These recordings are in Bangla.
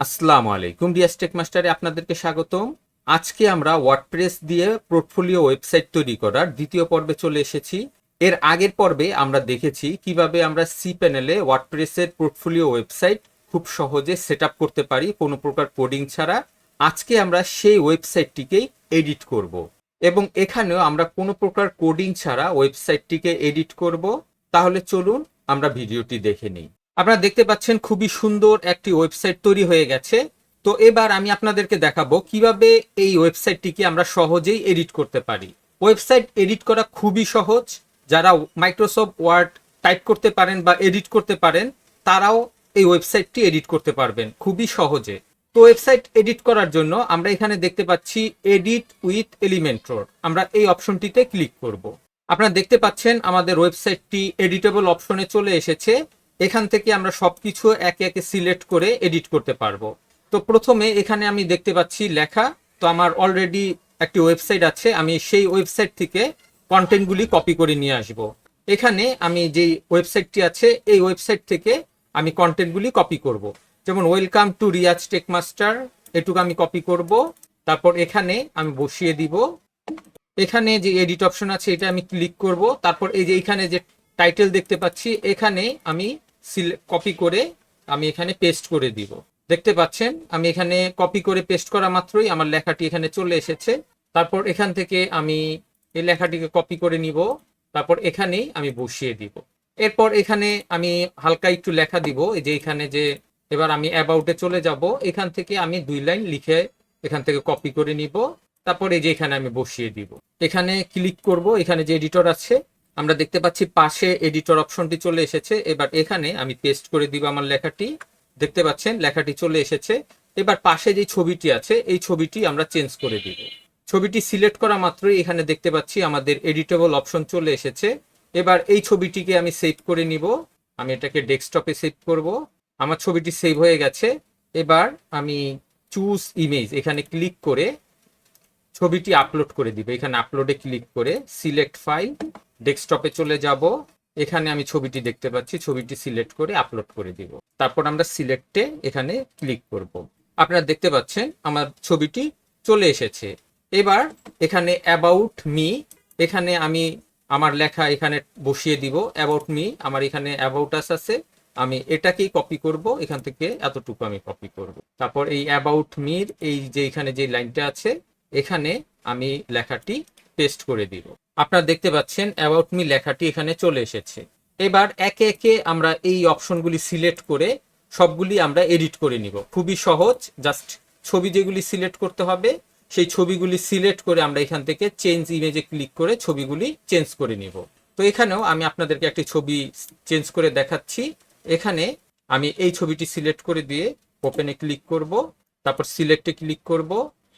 আসসালামু আলাইকুম, ডিএস টেক মাস্টারে আপনাদেরকে স্বাগতম। আজকে আমরা ওয়ার্ডপ্রেস দিয়ে পোর্টফোলিও ওয়েবসাইট তৈরি করার দ্বিতীয় পর্বে চলে এসেছি। এর আগের পর্বে আমরা দেখেছি কিভাবে আমরা সি প্যানেলে ওয়ার্ডপ্রেসের পোর্টফোলিও ওয়েবসাইট খুব সহজে সেট আপ করতে পারি কোনো প্রকার কোডিং ছাড়া। আজকে আমরা সেই ওয়েবসাইটটিকেই এডিট করব এবং এখানেও আমরা কোনো প্রকার কোডিং ছাড়া ওয়েবসাইটটিকে এডিট করব। তাহলে চলুন আমরা ভিডিওটি দেখে নিই। আপনারা দেখতে পাচ্ছেন খুবই সুন্দর একটি ওয়েবসাইট তৈরি হয়ে গেছে। তো এবার আমি আপনাদেরকে দেখাবো কিভাবে এই ওয়েবসাইটটিকে আমরা সহজেই এডিট করতে পারি। ওয়েবসাইট এডিট করা খুবই সহজ। যারা মাইক্রোসফট ওয়ার্ড টাইপ করতে পারেন বা এডিট করতে পারেন তারাও এই ওয়েবসাইটটি এডিট করতে পারবেন খুবই সহজে। তো ওয়েবসাইট এডিট করার জন্য আমরা এখানে দেখতে পাচ্ছি এডিট উইথ এলিমেন্টর, আমরা এই অপশনটিতে ক্লিক করব। আপনারা দেখতে পাচ্ছেন আমাদের ওয়েবসাইটটি এডিটেবল অপশনে চলে এসেছে। এখান থেকে আমরা সবকিছু একে একে সিলেক্ট করে এডিট করতে পারবো। তো প্রথমে এখানে আমি দেখতে পাচ্ছি লেখা। তো আমার অলরেডি একটি ওয়েবসাইট আছে, আমি সেই ওয়েবসাইট থেকে কন্টেন্টগুলি কপি করে নিয়ে আসব। এখানে আমি যেই ওয়েবসাইটটি আছে এই ওয়েবসাইট থেকে আমি কন্টেন্টগুলি কপি করব। যেমন welcome to Riyaz tech master, এটুকু আমি কপি করব। তারপর এখানে আমি বসিয়ে দিব। এখানে যে এডিট অপশন আছে এটা আমি ক্লিক করব। তারপর এই যে এখানে যে টাইটেল দেখতে পাচ্ছি এখানে আমি কপি করে আমি এখানে পেস্ট করে দিব। দেখতে পাচ্ছেন আমি এখানে কপি করে পেস্ট করা মাত্রই আমার লেখাটি এখানে চলে এসেছে। তারপর এখান থেকে আমি এই লেখাটিকে কপি করে নিব, তারপর এখানেই আমি বসিয়ে দিব। এরপর এখানে আমি হালকা একটু লেখা দিব। এই যে এখানে যে এবার আমি অ্যাবাউটে চলে যাব, এখান থেকে আমি 2 লাইন লিখে এখান থেকে কপি করে নিব। তারপর এই যে এখানে আমি বসিয়ে দিব। এখানে ক্লিক করব, এখানে যে এডিটর আছে আমরা দেখতে পাচ্ছি পাশে এডিটর অপশনটি চলে এসেছে। এবার এখানে আমি পেস্ট করে দিব আমার লেখাটি। দেখতে পাচ্ছেন লেখাটি চলে এসেছে। এবার পাশে যে ছবিটি আছে এই ছবিটি আমরা চেঞ্জ করে দিব। ছবিটি সিলেক্ট করা মাত্রই এখানে দেখতে পাচ্ছি আমাদের এডিটেবল অপশন চলে এসেছে। এবার এই ছবিটিকে আমি সেভ করে নিব। আমি এটাকে ডেস্কটপে সেভ করব। আমার ছবিটি সেভ হয়ে গেছে। এবার আমি চুজ ইমেজ এখানে ক্লিক করে ছবিটি আপলোড করে দিব। এখানে আপলোডে ক্লিক করে সিলেক্ট ফাইল, ডেস্কটপে চলে যাব। এখানে আমি ছবিটি দেখতে পাচ্ছি, ছবিটি সিলেক্ট করে আপলোড করে দিব। তারপর আমরা সিলেক্টে এখানে ক্লিক করব। আপনারা দেখতে পাচ্ছেন আমার ছবিটি চলে এসেছে। এবার এখানে অ্যাবাউট মি, এখানে আমি আমার লেখা এখানে বসিয়ে দিব। অ্যাবাউট মি আমার এখানে অ্যাবাউট আস আছে, আমি এটাকেই কপি করব। এখান থেকে এতটুকু আমি কপি করব। তারপর এই অ্যাবাউট মির এই যে এখানে যে লাইনটা আছে এখানে আমি লেখাটি পেস্ট করে দিব। আপনারা দেখতে পাচ্ছেন অ্যাবাউট মি লেখাটি এখানে চলে এসেছে। এবার একে একে আমরা এই অপশনগুলি সিলেক্ট করে সবগুলি আমরা এডিট করে নিব। খুবই সহজ, জাস্ট ছবি যেগুলি সিলেক্ট করতে হবে সেই ছবিগুলি সিলেক্ট করে আমরা এখান থেকে চেঞ্জ ইমেজে ক্লিক করে ছবিগুলি চেঞ্জ করে নিব। তো এখানেও আমি আপনাদেরকে একটি ছবি চেঞ্জ করে দেখাচ্ছি। এখানে আমি এই ছবিটি সিলেক্ট করে দিয়ে ওপেনে ক্লিক করব, তারপর সিলেক্টে ক্লিক করব।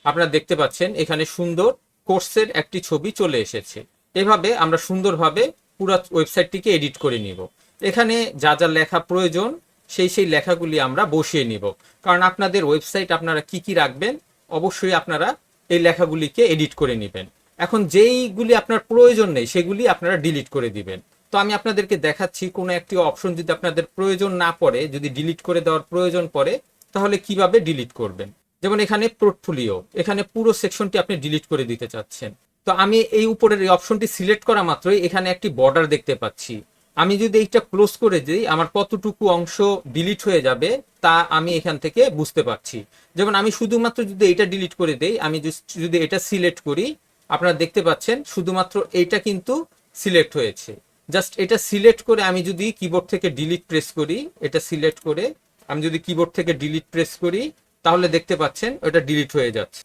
আপনারা দেখতে পাচ্ছেন এখানে সুন্দর কোর্সের একটি ছবি চলে এসেছে। এভাবে আমরা সুন্দরভাবে পুরো ওয়েবসাইটটিকে এডিট করে নিব। এখানে যা যা লেখা প্রয়োজন সেই লেখাগুলি আমরা বসিয়ে নিব, কারণ আপনাদের ওয়েবসাইট আপনারা কি কি রাখবেন অবশ্যই আপনারা এই লেখাগুলিকে এডিট করে নেবেন। এখন যেইগুলি আপনার প্রয়োজন নেই সেগুলি আপনারা ডিলিট করে দিবেন। তো আমি আপনাদেরকে দেখাচ্ছি কোনো একটি অপশন যদি আপনাদের প্রয়োজন না পড়ে, যদি ডিলিট করে দেওয়ার প্রয়োজন পড়ে তাহলে কিভাবে ডিলিট করবেন। যেমন এখানে পোর্টফোলিও, এখানে পুরো সেকশনটি আপনি ডিলিট করে দিতে চাচ্ছেন। তো আমি এই উপরের এই অপশনটি সিলেক্ট করা মাত্রই এখানে একটি বর্ডার দেখতে পাচ্ছি। আমি যদি এইটা ক্লোজ করে দিই আমার কতটুকু অংশ ডিলিট হয়ে যাবে তা আমি এখান থেকে বুঝতে পারছি। যেমন আমি শুধুমাত্র যদি এটা ডিলিট করে দেই, আমি যদি এটা সিলেক্ট করি আপনারা দেখতে পাচ্ছেন শুধুমাত্র এইটা কিন্তু সিলেক্ট হয়েছে। জাস্ট এটা সিলেক্ট করে আমি যদি কিবোর্ড থেকে ডিলিট প্রেস করি, এটা সিলেক্ট করে আমি যদি কিবোর্ড থেকে ডিলিট প্রেস করি তাহলে দেখতে পাচ্ছেন ওটা ডিলিট হয়ে যাচ্ছে।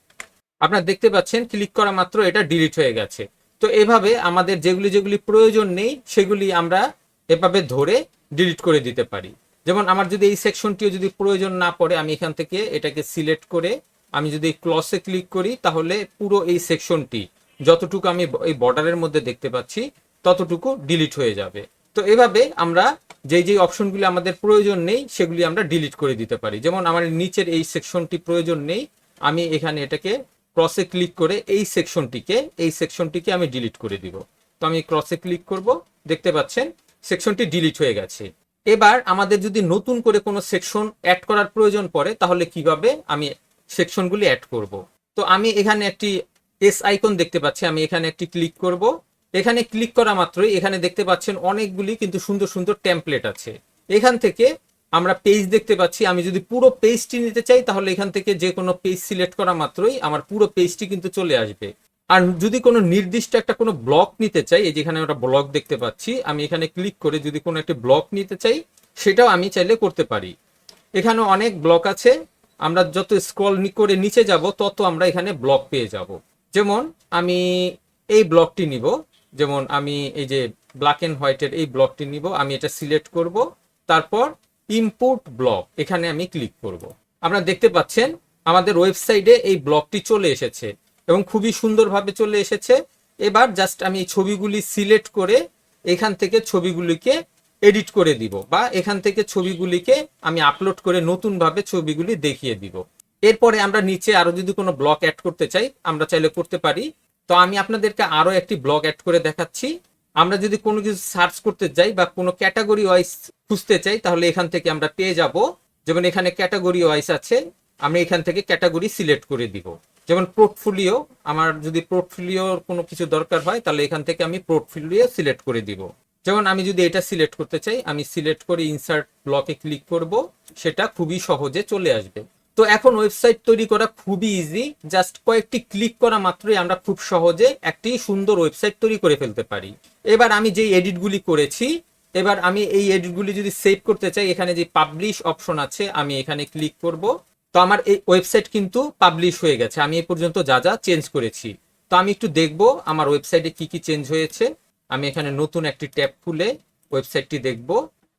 আপনারা দেখতে পাচ্ছেন ক্লিক করা মাত্র এটা ডিলিট হয়ে গেছে। তো এভাবে আমাদের যেগুলি যেগুলি প্রয়োজন নেই সেগুলি আমরা এভাবে ধরে ডিলিট করে দিতে পারি। যেমন আমার যদি এই সেকশনটিও যদি প্রয়োজন না পড়ে আমি এখান থেকে এটাকে সিলেক্ট করে আমি যদি ক্লসে ক্লিক করি তাহলে পুরো এই সেকশনটি যতটুকু আমি এই বর্ডারের মধ্যে দেখতে পাচ্ছি ততটুকু ডিলিট হয়ে যাবে। তো এভাবে আমরা যেই অপশনগুলি আমাদের প্রয়োজন নেই সেগুলি আমরা ডিলিট করে দিতে পারি। যেমন আমার নিচের এই সেকশনটি প্রয়োজন নেই, আমি এখানে এটাকে ক্রসে ক্লিক করে এই সেকশনটিকে আমি ডিলিট করে দিব। তো আমি ক্রসে ক্লিক করব, দেখতে পাচ্ছেন সেকশনটি ডিলিট হয়ে গেছে। এবার আমাদের যদি নতুন করে কোনো সেকশন অ্যাড করার প্রয়োজন পড়ে তাহলে কিভাবে আমি সেকশনগুলি অ্যাড করব। তো আমি এখানে একটি এস আইকন দেখতে পাচ্ছি, আমি এখানে একটি ক্লিক করব। এখানে ক্লিক করা মাত্রই এখানে দেখতে পাচ্ছেন অনেকগুলি কিন্তু সুন্দর সুন্দর টেমপ্লেট আছে। এখান থেকে আমরা পেজ দেখতে পাচ্ছি। আমি যদি পুরো পেজটি নিতে চাই তাহলে এখান থেকে যে কোনো পেজ সিলেক্ট করা মাত্রই আমার পুরো পেজটি কিন্তু চলে আসবে। আর যদি কোনো নির্দিষ্ট একটা কোনো ব্লক নিতে চাই, এই যেখানে আমরা ব্লক দেখতে পাচ্ছি, আমি এখানে ক্লিক করে যদি কোনো একটা ব্লক নিতে চাই সেটাও আমি চাইলে করতে পারি। এখানে অনেক ব্লক আছে, আমরা যত স্ক্রল করে নিচে যাব তত আমরা এখানে ব্লক পেয়ে যাব। যেমন আমি এই ব্লকটি নিব, যেমন আমি এই যে ব্ল্যাক এন্ড হোয়াইটের এই ব্লকটি নিব, আমি এটা সিলেক্ট করব, তারপর ইম্পোর্ট ব্লক এখানে আমি ক্লিক করব। আপনারা দেখতে পাচ্ছেন আমাদের ওয়েবসাইটে এই ব্লকটি চলে এসেছে এবং খুবই সুন্দরভাবে চলে এসেছে। এবার জাস্ট আমি এই ছবিগুলি সিলেক্ট করে এখান থেকে ছবিগুলিকে এডিট করে দিব, বা এখান থেকে ছবিগুলিকে আমি আপলোড করে নতুনভাবে ছবিগুলি দেখিয়ে দিব। এরপরে আমরা নিচে আরো যদি কোনো ব্লক অ্যাড করতে চাই আমরা চাইলে করতে পারি। তো আমি আপনাদেরকে আরো একটি ব্লক অ্যাড করে দেখাচ্ছি। আমরা যদি কোনো কিছু সার্চ করতে যাই বা কোনো ক্যাটাগরি ওয়াইজ খুঁজতে চাই তাহলে এখান থেকে আমরা পেয়ে যাব। যেমন এখানে ক্যাটাগরি ওয়াইজ আছে, আমি এখান থেকে ক্যাটাগরি সিলেক্ট করে দিব। যেমন পোর্টফোলিও, আমার যদি পোর্টফোলিওর কোনো কিছু দরকার হয় তাহলে এখান থেকে আমি পোর্টফোলিও সিলেক্ট করে দিব। যেমন আমি যদি এটা সিলেক্ট করতে চাই, আমি সিলেক্ট করে ইনসার্ট ব্লকে ক্লিক করব, সেটা খুবই সহজে চলে আসবে। তো এখন ওয়েবসাইট তৈরি করা খুবই ইজি, জাস্ট কয়েকটি ক্লিক করা মাত্রই আমরা খুব সহজে একটি সুন্দর ওয়েবসাইট তৈরি করে ফেলতে পারি। এবার আমি যে এডিটগুলি করেছি, এবার আমি এই এডিটগুলি যদি সেভ করতে চাই, এখানে যে পাবলিশ অপশন আছে আমি এখানে ক্লিক করব। তো আমার এই ওয়েবসাইট কিন্তু পাবলিশ হয়ে গেছে, আমি এই পর্যন্ত যা যা চেঞ্জ করেছি। তো আমি একটু দেখব আমার ওয়েবসাইটে কি কি চেঞ্জ হয়েছে। আমি এখানে নতুন একটি ট্যাব খুলে ওয়েবসাইটটি দেখব।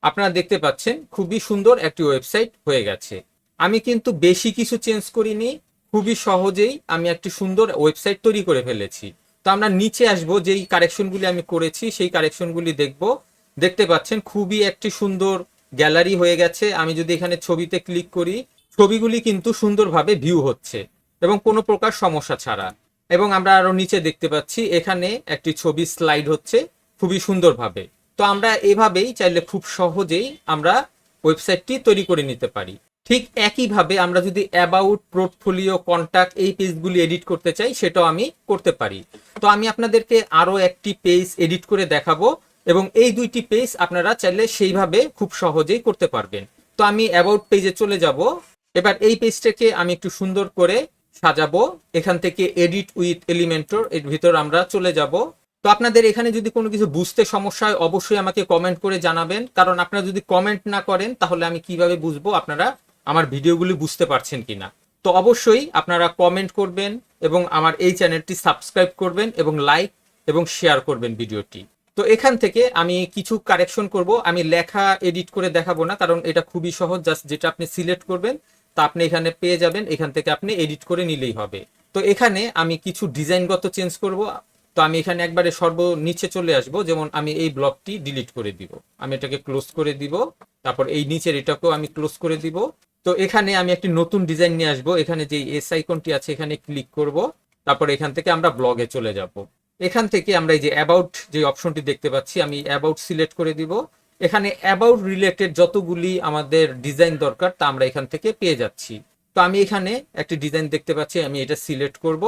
আপনারা দেখতে পাচ্ছেন খুবই সুন্দর একটি ওয়েবসাইট হয়ে গেছে। আমি কিন্তু বেশি কিছু চেঞ্জ করিনি, খুবই সহজেই আমি একটি সুন্দর ওয়েবসাইট তৈরি করে ফেলেছি। তো আমরা নিচে আসবো, যেই কারেকশনগুলি আমি করেছি সেই কারেকশনগুলি দেখব। দেখতে পাচ্ছেন খুবই একটি সুন্দর গ্যালারি হয়ে গেছে। আমি যদি এখানে ছবিতে ক্লিক করি, ছবিগুলি কিন্তু সুন্দরভাবে ভিউ হচ্ছে এবং কোনো প্রকার সমস্যা ছাড়া। এবং আমরা আরো নিচে দেখতে পাচ্ছি এখানে একটি ছবি স্লাইড হচ্ছে খুবই সুন্দরভাবে। তো আমরা এভাবেই চাইলে খুব সহজেই আমরা ওয়েবসাইটটি তৈরি করে নিতে পারি। ঠিক একইভাবে আমরা যদি অ্যাবাউট, পোর্টফোলিও, কন্টাক্ট এই পেজগুলি এডিট করতে চাই সেটাও আমি করতে পারি। তো আমি আপনাদেরকে আরো একটি পেজ এডিট করে দেখাবো এবং এই দুইটি পেজ আপনারা চাইলে সেইভাবে খুব সহজেই করতে পারবেন। তো আমি অ্যাবাউট পেজে চলে যাব। এবার এই পেজটাকে আমি একটু সুন্দর করে সাজাবো। এখান থেকে এডিট উইথ এলিমেন্টর এর ভিতর আমরা চলে যাব। তো আপনাদের এখানে যদি কোনো কিছু বুঝতে সমস্যা হয় অবশ্যই আমাকে কমেন্ট করে জানাবেন, কারণ আপনারা যদি কমেন্ট না করেন তাহলে আমি কিভাবে বুঝবো আপনারা আমার ভিডিওগুলি বুঝতে পারছেন কিনা। তো অবশ্যই আপনারা কমেন্ট করবেন এবং আমার এই চ্যানেলটি সাবস্ক্রাইব করবেন এবং লাইক এবং শেয়ার করবেন ভিডিওটি। তো এখান থেকে আমি কিছু কারেকশন করব। আমি লেখা এডিট করে দেখাবো না, কারণ এটা খুবই সহজ, জাস্ট যেটা আপনি সিলেক্ট করবেন তা আপনি এখানে পেয়ে যাবেন, এখান থেকে আপনি এডিট করে নিলেই হবে। তো এখানে আমি কিছু ডিজাইনগত চেঞ্জ করব। তো আমি এখানে একবারে সর্বনিচে চলে আসব, যেমন আমি এই ব্লকটি ডিলিট করে দিব, আমি এটাকে ক্লোজ করে দিব, তারপর এই নিচের এটাকেও আমি ক্লোজ করে দিব। তো এখানে আমি একটি নতুন ডিজাইন নিয়ে আসবো, এখানে যে এস আইকনটি আছে এখানে ক্লিক করব, তারপর এখান থেকে আমরা ব্লগে চলে যাব। এখান থেকে আমরা এই যে অ্যাবাউট যে অপশনটি দেখতে পাচ্ছি আমি অ্যাবাউট সিলেক্ট করে দিব। এখানে অ্যাবাউট রিলেটেড যতগুলি আমাদের ডিজাইন দরকার তা আমরা এখান থেকে পেয়ে যাচ্ছি। তো আমি এখানে একটি ডিজাইন দেখতে পাচ্ছি, আমি এটা সিলেক্ট করব,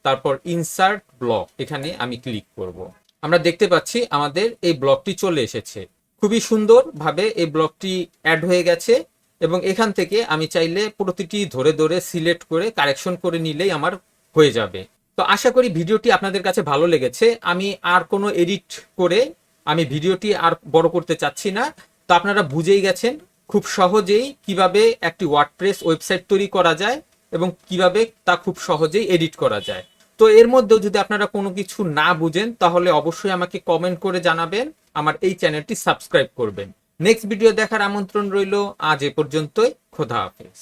তারপর ইনসার্ট ব্লক এখানে আমি ক্লিক করব। আমরা দেখতে পাচ্ছি আমাদের এই ব্লকটি চলে এসেছে, খুবই সুন্দরভাবে এই ব্লকটি অ্যাড হয়ে গেছে। এবং এখান থেকে আমি চাইলে প্রতিটি ধরে ধরে সিলেক্ট করে কারেকশন করে নিলেই আমার হয়ে যাবে। তো আশা করি ভিডিওটি আপনাদের কাছে ভালো লেগেছে। আমি আর কোনো এডিট করে আমি ভিডিওটি আর বড় করতে চাচ্ছি না। তো আপনারা বুঝেই গেছেন খুব সহজেই কিভাবে একটি ওয়ার্ডপ্রেস ওয়েবসাইট তৈরি করা যায় এবং কিভাবে তা খুব সহজেই এডিট করা যায়। তো এর মধ্যেও যদি আপনারা কোনো কিছু না বুঝেন তাহলে অবশ্যই আমাকে কমেন্ট করে জানাবেন, আমার এই চ্যানেলটি সাবস্ক্রাইব করবেন। নেক্সট ভিডিও দেখার আমন্ত্রণ রইল। আজ এ পর্যন্তই। খোদা হাফেজ।